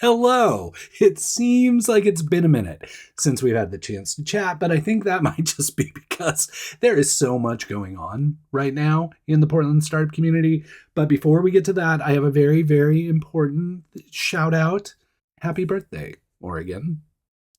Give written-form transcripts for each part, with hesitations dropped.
Hello. It seems like it's been a minute since we've had the chance to chat, but I think that might just be because there is so much going on right now in the Portland startup community. But before we get to that, I have a very, very important shout out. Happy birthday, Oregon.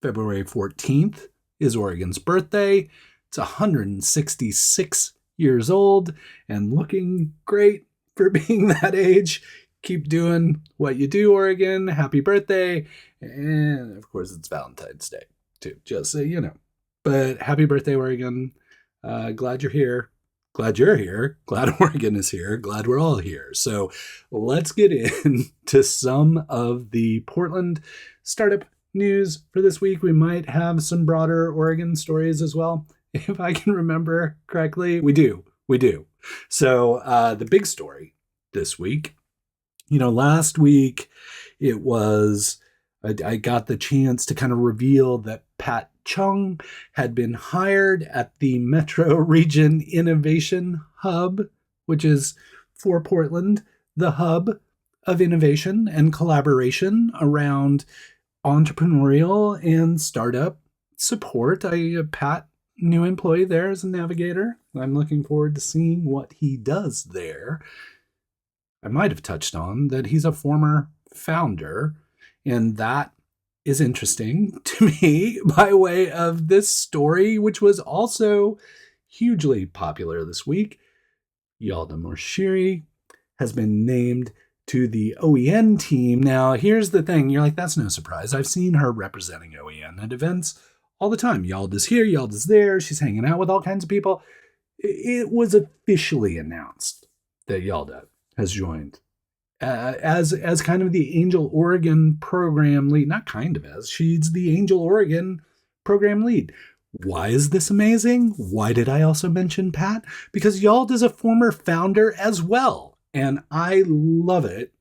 February 14th is Oregon's birthday. It's 166 years old and looking great for being that age. Keep doing what you do, Oregon. Happy birthday. And of course, it's Valentine's Day, too, just so you know. But happy birthday, Oregon. Glad you're here. Glad you're here. Glad Oregon is here. Glad we're all here. So let's get into some of the Portland startup news for this week. We might have some broader Oregon stories as well. If I can remember correctly, we do. So the big story this week, last week it was, I got the chance to kind of reveal that Pat Chung had been hired at the Metro Region Innovation Hub, which is for Portland, the hub of innovation and collaboration around entrepreneurial and startup support. Pat, new employee there as a navigator. I'm looking forward to seeing what he does there. I might have touched on that he's a former founder, and that is interesting to me by way of this story, which was also hugely popular this week. Yalda Morshiri has been named to the OEN team. Now, here's the thing. You're like, that's no surprise. I've seen her representing OEN at events all the time. Yalda's here, Yalda's there. She's hanging out with all kinds of people. It was officially announced that Yalda has joined as kind of the Angel Oregon program lead. Not kind of as. She's the Angel Oregon program lead. Why is this amazing? Why did I also mention Pat? Because Yalda's a former founder as well. And I love it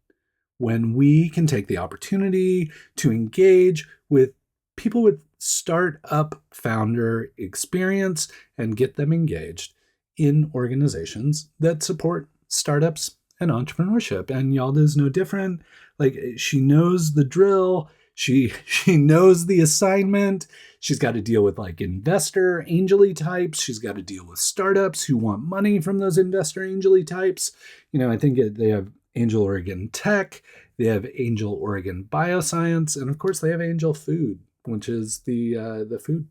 when we can take the opportunity to engage with people with startup founder experience and get them engaged in organizations that support startups and entrepreneurship. And Yalda is no different. Like, she knows the drill. She knows the assignment. She's got to deal with like investor angel-y types. She's got to deal with startups who want money from those investor angel-y types. I think they have Angel Oregon Tech. They have Angel Oregon Bioscience. And of course, they have Angel Food, which is the food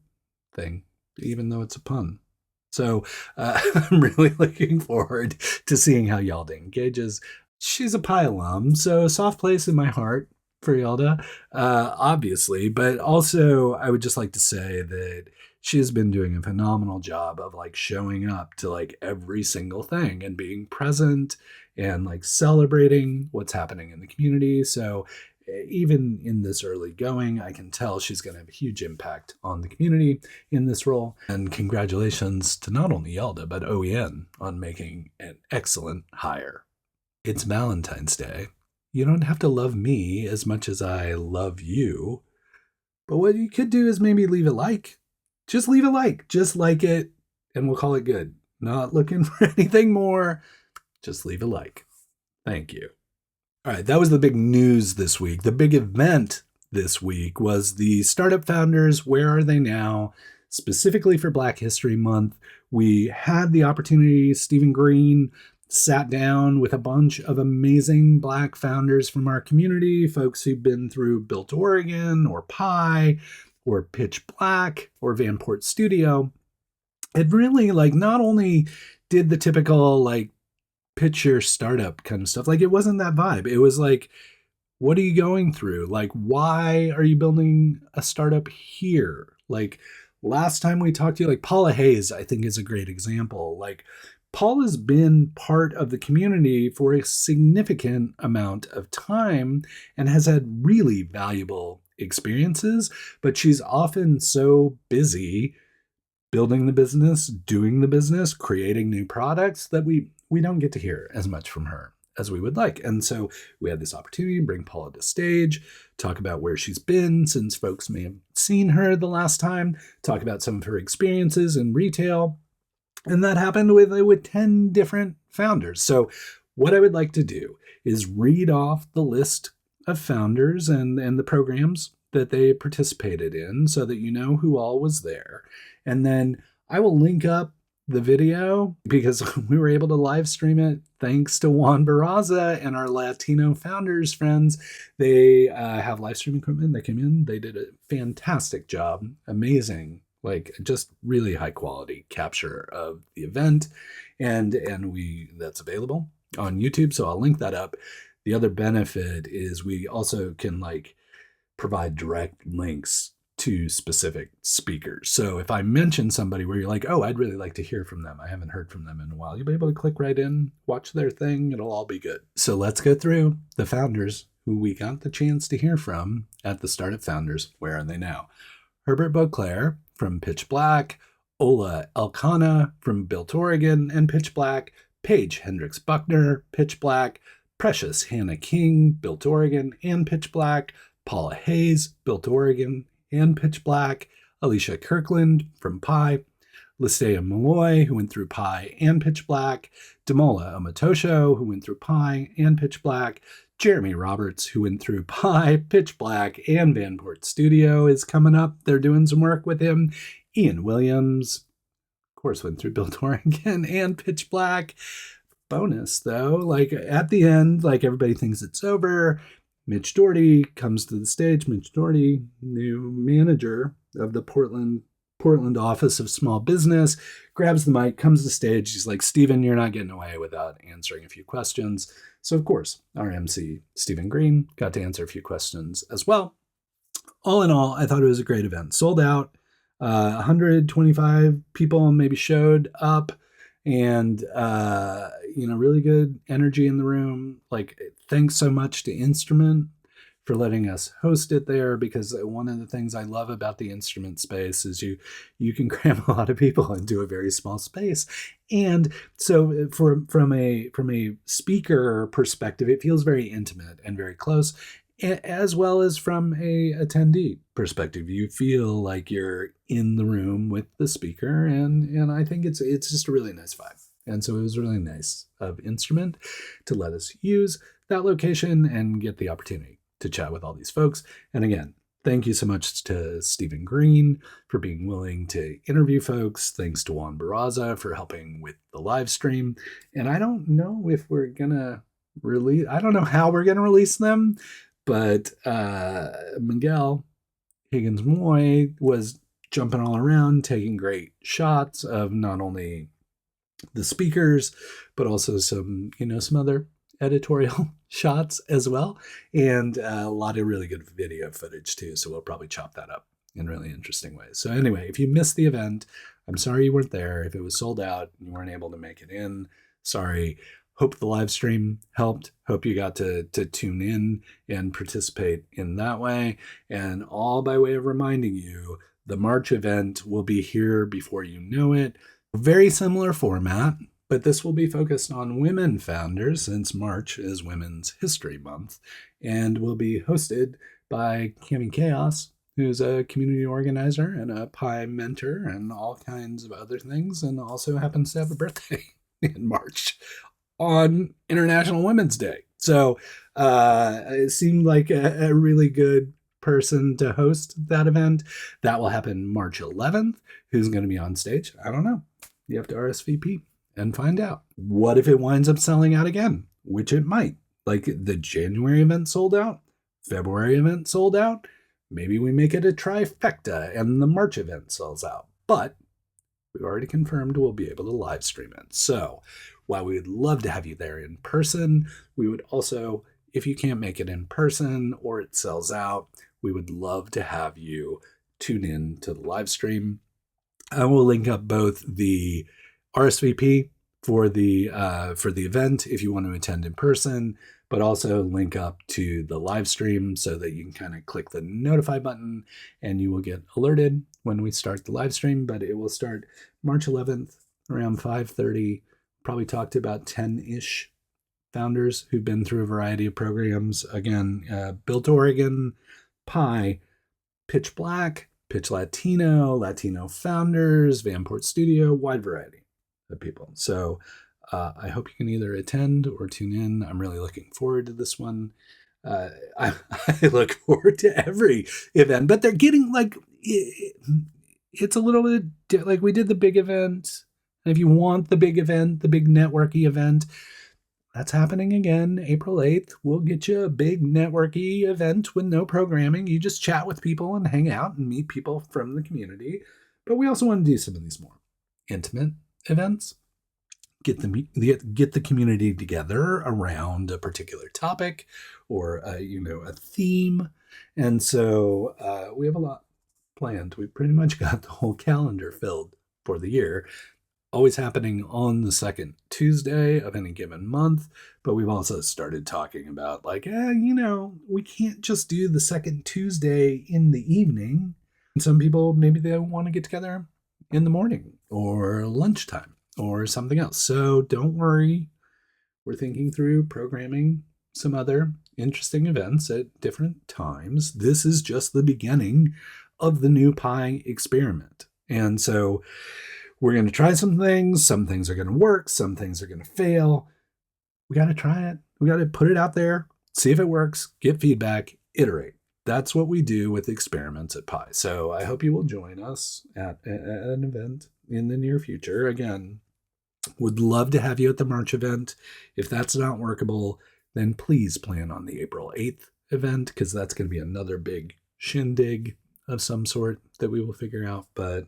thing, even though it's a pun. So I'm really looking forward to seeing how Yalda engages. She's a Pi alum, so soft place in my heart for Yalda, obviously. But also, I would just like to say that she has been doing a phenomenal job of like showing up to like every single thing and being present and like celebrating what's happening in the community. So even in this early going, I can tell she's going to have a huge impact on the community in this role. And congratulations to not only Yalda, but OEN on making an excellent hire. It's Valentine's Day. You don't have to love me as much as I love you. But what you could do is maybe leave a like. Just leave a like. Just like it, and we'll call it good. Not looking for anything more. Just leave a like. Thank you. All right, that was the big news this week. The big event this week was the Startup Founders. Where are they now? Specifically for Black History Month, we had the opportunity. Stephen Green sat down with a bunch of amazing Black founders from our community, folks who've been through Built Oregon or Pi or Pitch Black or Vanport Studio. It really like not only did the typical like pitch your startup kind of stuff. Like, it wasn't that vibe. It was like, what are you going through? Like, why are you building a startup here? Like, last time we talked to you, like Paula Hayes, I think is a great example. Like, Paula's been part of the community for a significant amount of time and has had really valuable experiences, but she's often so busy building the business, doing the business, creating new products that we don't get to hear as much from her as we would like. And so we had this opportunity to bring Paula to stage, talk about where she's been since folks may have seen her the last time, talk about some of her experiences in retail. And that happened with 10 different founders. So what I would like to do is read off the list of founders and the programs that they participated in so that you know who all was there. And then I will link up the video because we were able to live stream it thanks to Juan Barraza and our Latino founders friends. They have live stream equipment. They came in, they did a fantastic job, amazing, like just really high quality capture of the event, and we that's available on YouTube. So I'll link that up. The other benefit is we also can like provide direct links to specific speakers. So if I mention somebody where you're like, oh, I'd really like to hear from them, I haven't heard from them in a while, you'll be able to click right in, watch their thing, it'll all be good. So let's go through the founders who we got the chance to hear from at the Startup Founders. Where are they now? Herbert Beauclair from Pitch Black, Ola Elkanah from Built Oregon and Pitch Black, Paige Hendricks Buckner, Pitch Black, Precious Hannah King, Built Oregon and Pitch Black, Paula Hayes, Built Oregon and Pitch Black, Alicia Kirkland from Pi, Listea Malloy, who went through Pi and Pitch Black, Demola Omatosho, who went through Pi and Pitch Black, Jeremy Roberts, who went through Pi, Pitch Black, and Vanport Studio is coming up. They're doing some work with him. Ian Williams, of course, went through Built Oregon and Pitch Black. Bonus, though, like at the end, like everybody thinks it's over. Mitch Doherty comes to the stage. Mitch Doherty, new manager of the Portland office of small business, grabs the mic, comes to the stage. He's like, Stephen, you're not getting away without answering a few questions. So, of course, our MC, Stephen Green, got to answer a few questions as well. All in all, I thought it was a great event. Sold out. 125 people maybe showed up, and really good energy in the room. Like, thanks so much to Instrument for letting us host it there, because one of the things I love about the instrument space is you can cram a lot of people into a very small space. And so from a speaker perspective, it feels very intimate and very close, as well as from a attendee perspective. You feel like you're in the room with the speaker, and I think it's just a really nice vibe. And so it was really nice of Instrument to let us use that location and get the opportunity to chat with all these folks. And again, thank you so much to Stephen Green for being willing to interview folks. Thanks to Juan Barraza for helping with the live stream. And I don't know if we're going to I don't know how we're going to release them, but Miguel Higgins Moy was jumping all around, taking great shots of not only the speakers, but also some other editorial shots as well, and a lot of really good video footage too. So we'll probably chop that up in really interesting ways. So anyway, if you missed the event, I'm sorry you weren't there. If it was sold out and you weren't able to make it in, sorry. Hope the live stream helped. Hope you got to tune in and participate in that way. And all by way of reminding you, the March event will be here before you know it. Very similar format, but this will be focused on women founders, since March is Women's History Month, and will be hosted by Cami Chaos, who's a community organizer and a Pi mentor and all kinds of other things, and also happens to have a birthday in March on International Women's Day. So it seemed like a really good person to host that event. That will happen March 11th. Who's going to be on stage? I don't know. You have to RSVP and find out. What if it winds up selling out again? Which it might. Like the January event sold out, February event sold out. Maybe we make it a trifecta and the March event sells out. But we've already confirmed we'll be able to live stream it. So while we would love to have you there in person, we would also, if you can't make it in person or it sells out, we would love to have you tune in to the live stream. I will link up both the RSVP for the event if you want to attend in person, but also link up to the live stream so that you can kind of click the notify button and you will get alerted when we start the live stream. But it will start March 11th around 5:30. Probably talk to about 10-ish founders who've been through a variety of programs. Again, Built Oregon, Pi, Pitch Black, Pitch Latino founders, Vanport Studio, wide variety of people. So I hope you can either attend or tune in. I'm really looking forward to this one. I look forward to every event, but they're getting it's a little bit like we did the big event. And if you want the big event, the big networky event, that's happening again, April 8th. We'll get you a big networky event with no programming. You just chat with people and hang out and meet people from the community. But we also want to do some of these more intimate events. Get the community together around a particular topic or a theme. And so we have a lot planned. We've pretty much got the whole calendar filled for the year. Always happening on the second Tuesday of any given month. But we've also started talking about we can't just do the second Tuesday in the evening. And some people, maybe they want to get together in the morning or lunchtime or something else. So don't worry. We're thinking through programming some other interesting events at different times. This is just the beginning of the new Pi experiment. And so we're going to try some things. Some things are going to work. Some things are going to fail. We got to try it. We got to put it out there, see if it works, get feedback, iterate. That's what we do with experiments at Pi. So I hope you will join us at an event in the near future. Again, would love to have you at the March event. If that's not workable, then please plan on the April 8th event, because that's going to be another big shindig of some sort that we will figure out. But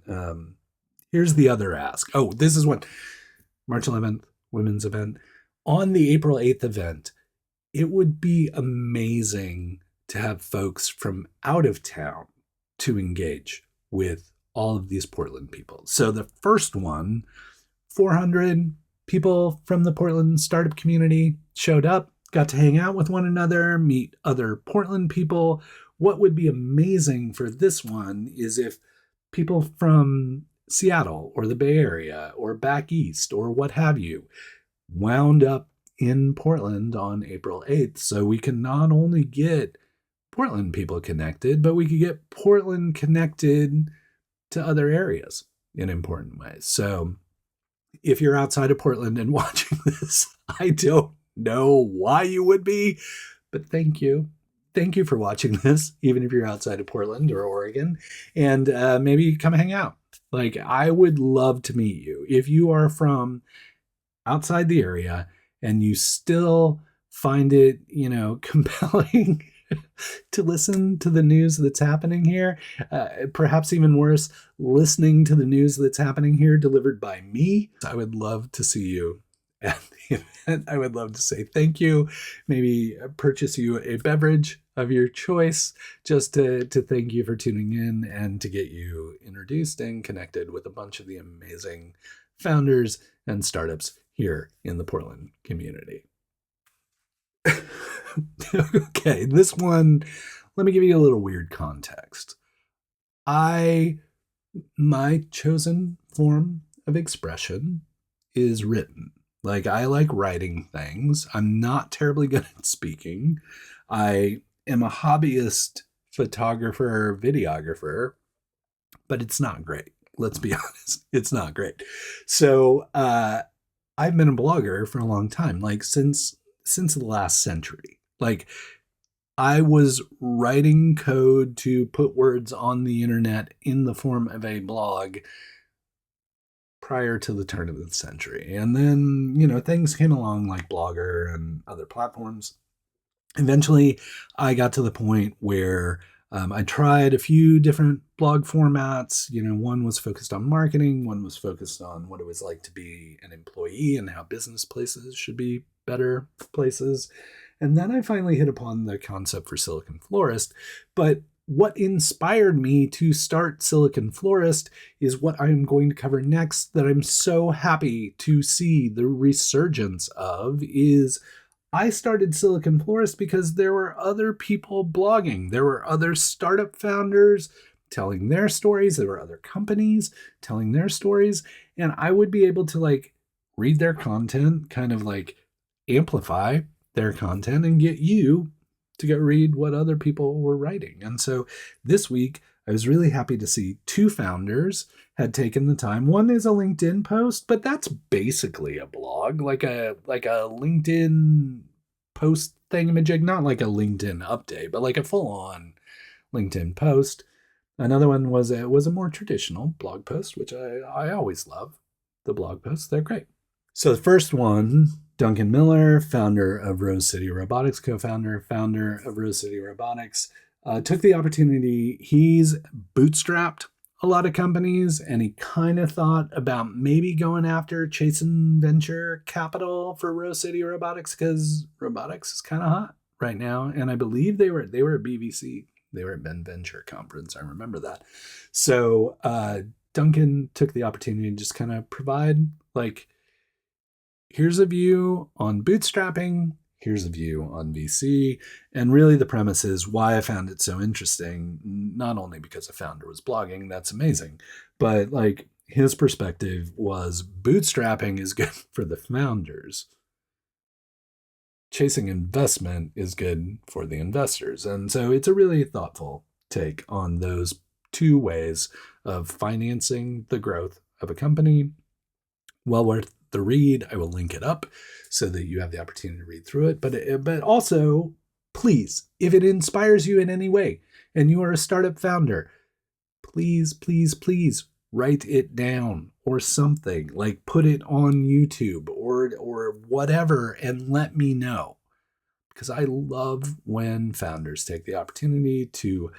here's the other ask. Oh, this is what March 11th, women's event. On the April 8th event, it would be amazing to have folks from out of town to engage with all of these Portland people. So the first one, 400 people from the Portland startup community showed up, got to hang out with one another, meet other Portland people. What would be amazing for this one is if people from Seattle or the Bay Area or back east or what have you wound up in Portland on April 8th. So we can not only get Portland people connected, but we could get Portland connected to other areas in important ways. So if you're outside of Portland and watching this, I don't know why you would be, but thank you. Thank you for watching this, even if you're outside of Portland or Oregon, and maybe come hang out. I would love to meet you. If you are from outside the area and you still find it, compelling to listen to the news that's happening here, perhaps even worse, listening to the news that's happening here delivered by me, I would love to see you at the event. I would love to say thank you, maybe purchase you a beverage of your choice, just to thank you for tuning in and to get you introduced and connected with a bunch of the amazing founders and startups here in the Portland community. Okay, this one, let me give you a little weird context. My chosen form of expression is written. I like writing things. I'm not terribly good at speaking. I am a hobbyist photographer, videographer, but it's not great. Let's be honest. It's not great. So I've been a blogger for a long time, since the last century. I was writing code to put words on the internet in the form of a blog prior to the turn of the century. And then, things came along like Blogger and other platforms. Eventually, I got to the point where I tried a few different blog formats. One was focused on marketing. One was focused on what it was like to be an employee and how business places should be better places. And then I finally hit upon the concept for Silicon Florist. But what inspired me to start Silicon Florist is what I'm going to cover next, that I'm so happy to see the resurgence of, is I started Silicon Florist because there were other people blogging. There were other startup founders telling their stories. There were other companies telling their stories. And I would be able to read their content, kind of amplify their content and get you to go read what other people were writing. And so this week, I was really happy to see two founders had taken the time. One is a LinkedIn post, but that's basically a blog, like a LinkedIn post thingamajig, not like a LinkedIn update, but like a full-on LinkedIn post. Another one was a more traditional blog post, which I always love. The blog posts, they're great. So the first one, Duncan Miller, founder of Rose City Robotics, co-founder, founder of Rose City Robotics, took the opportunity. He's bootstrapped a lot of companies, and he kind of thought about maybe going after chasing venture capital for Rose City Robotics, because robotics is kind of hot right now. And I believe they were at BBC. They were at Ben Venture Conference. I remember that. So Duncan took the opportunity to just kind of provide, like, here's a view on bootstrapping, here's a view on VC. And really the premise is why I found it so interesting, not only because a founder was blogging, that's amazing, but like his perspective was bootstrapping is good for the founders. Chasing investment is good for the investors. And so it's a really thoughtful take on those two ways of financing the growth of a company. Well worth the read. I will link it up so that you have the opportunity to read through it. But also, please, if it inspires you in any way and you are a startup founder, please, please, please write it down or something, like put it on YouTube or whatever, and let me know. Because I love when founders take the opportunity to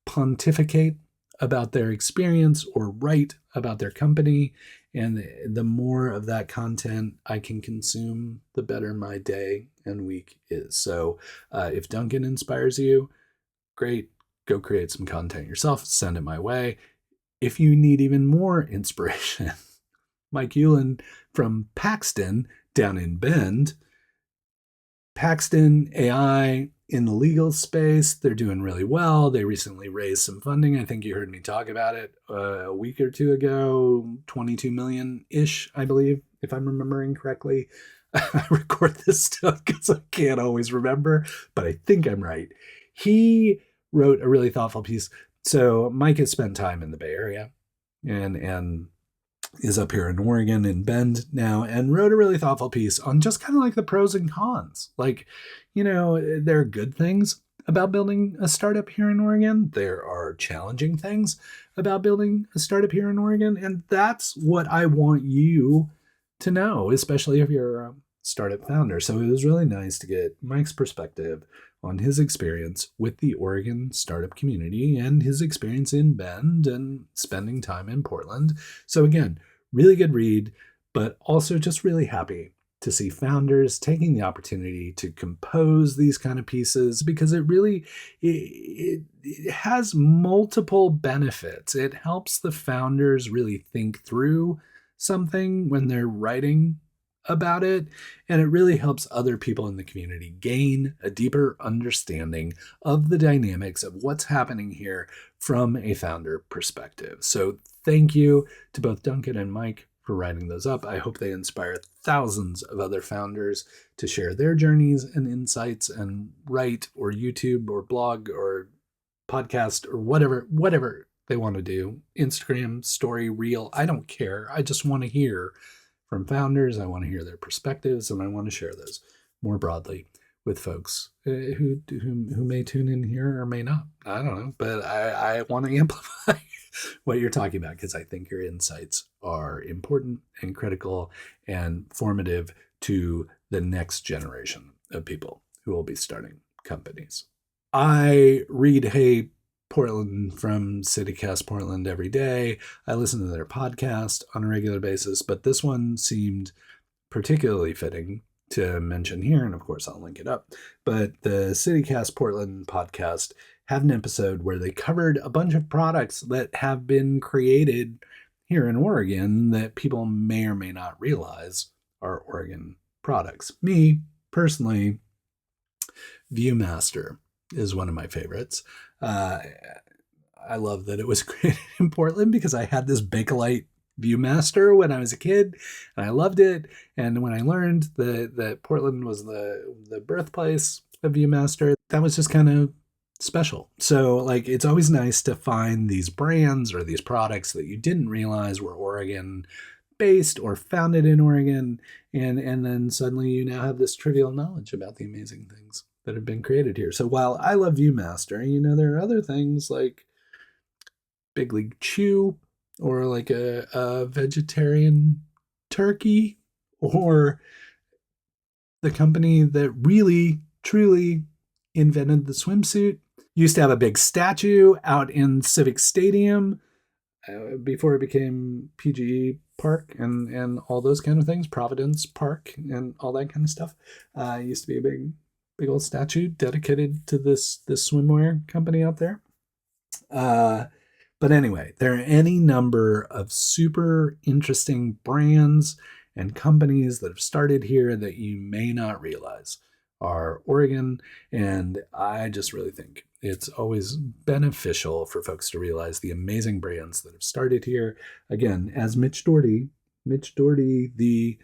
pontificate about their experience or write about their company. And the more of that content I can consume, the better my day and week is. So if Duncan inspires you, great. Go create some content yourself. Send it my way. If you need even more inspiration, Mike Hewlin from Paxton down in Bend. Paxton AI in the legal space, they're doing really well. They recently raised some funding. I think you heard me talk about it a week or two ago, 22 million-ish, I believe, if I'm remembering correctly. I record this stuff because I can't always remember, but I think I'm right. He wrote a really thoughtful piece. So Mike has spent time in the Bay Area and is up here in Oregon in Bend now, and wrote a really thoughtful piece on just kind of like the pros and cons. Like, you know, there are good things about building a startup here in Oregon. There are challenging things about building a startup here in Oregon. And that's what I want you to know, especially if you're a startup founder. So it was really nice to get Mike's perspective on his experience with the Oregon startup community and his experience in Bend and spending time in Portland. So again, really good read, but also just really happy to see founders taking the opportunity to compose these kind of pieces, because it really it has multiple benefits. It helps the founders really think through something when they're writing about it, and it really helps other people in the community gain a deeper understanding of the dynamics of what's happening here from a founder perspective. So thank you to both Duncan and Mike for writing those up. I hope they inspire thousands of other founders to share their journeys and insights and write or YouTube or blog or podcast or whatever they want to do. Instagram, story, reel, I don't care. I just want to hear from founders. I want to hear their perspectives, and I want to share those more broadly with folks who may tune in here or may not. I don't know, but I want to amplify what you're talking about, because I think your insights are important and critical and formative to the next generation of people who will be starting companies. I read Hey Portland from CityCast Portland every day. I listen to their podcast on a regular basis, but this one seemed particularly fitting to mention here, and of course I'll link it up. But the CityCast Portland podcast had an episode where they covered a bunch of products that have been created here in Oregon that people may or may not realize are Oregon products. Me, personally, Viewmaster is one of my favorites. I love that it was created in Portland, because I had this Bakelite Viewmaster when I was a kid, and I loved it. And when I learned that Portland was the birthplace of Viewmaster, that was just kind of special. So like, it's always nice to find these brands or these products that you didn't realize were Oregon based or founded in Oregon, and then suddenly you now have this trivial knowledge about the amazing things that have been created here. So while I love Viewmaster, there are other things like Big League Chew, or like a vegetarian turkey, or the company that really, truly invented the swimsuit. Used to have a big statue out in Civic Stadium before it became PGE Park and all those kind of things, Providence Park and all that kind of stuff. Used to be a big old statue dedicated to this swimwear company out there. But anyway, there are any number of super interesting brands and companies that have started here that you may not realize are Oregon. And I just really think it's always beneficial for folks to realize the amazing brands that have started here. Again, as Mitch Doherty, the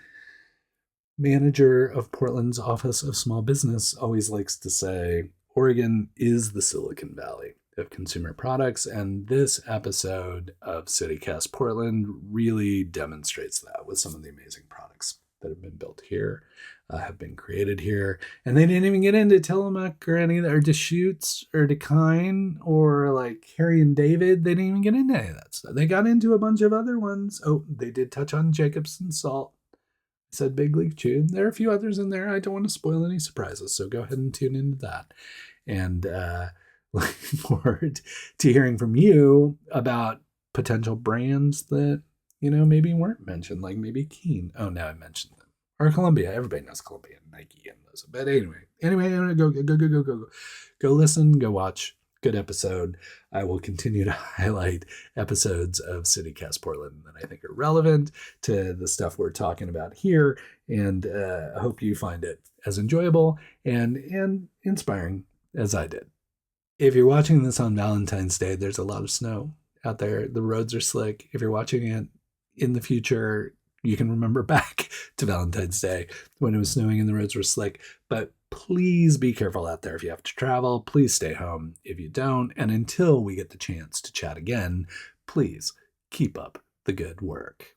manager of Portland's Office of Small Business, always likes to say, Oregon is the Silicon Valley of consumer products. And this episode of CityCast Portland really demonstrates that with some of the amazing products that have been built here, have been created here. And they didn't even get into Tillamook or any of that, or Deschutes or Dakine or like Harry and David. They didn't even get into any of that stuff. They got into a bunch of other ones. Oh, they did touch on Jacobson Salt. I said Big League Chew. There are a few others in there. I don't want to spoil any surprises, so go ahead and tune into that. And looking forward to hearing from you about potential brands that, maybe weren't mentioned, like maybe Keen. Oh, now I mentioned them. Or Columbia. Everybody knows Columbia and Nike and those. But anyway, go listen, go watch. Good episode. I will continue to highlight episodes of CityCast Portland that I think are relevant to the stuff we're talking about here. And I hope you find it as enjoyable and inspiring as I did. If you're watching this on Valentine's Day, there's a lot of snow out there. The roads are slick. If you're watching it in the future, you can remember back to Valentine's Day when it was snowing and the roads were slick. But please be careful out there if you have to travel. Please stay home if you don't. And until we get the chance to chat again, please keep up the good work.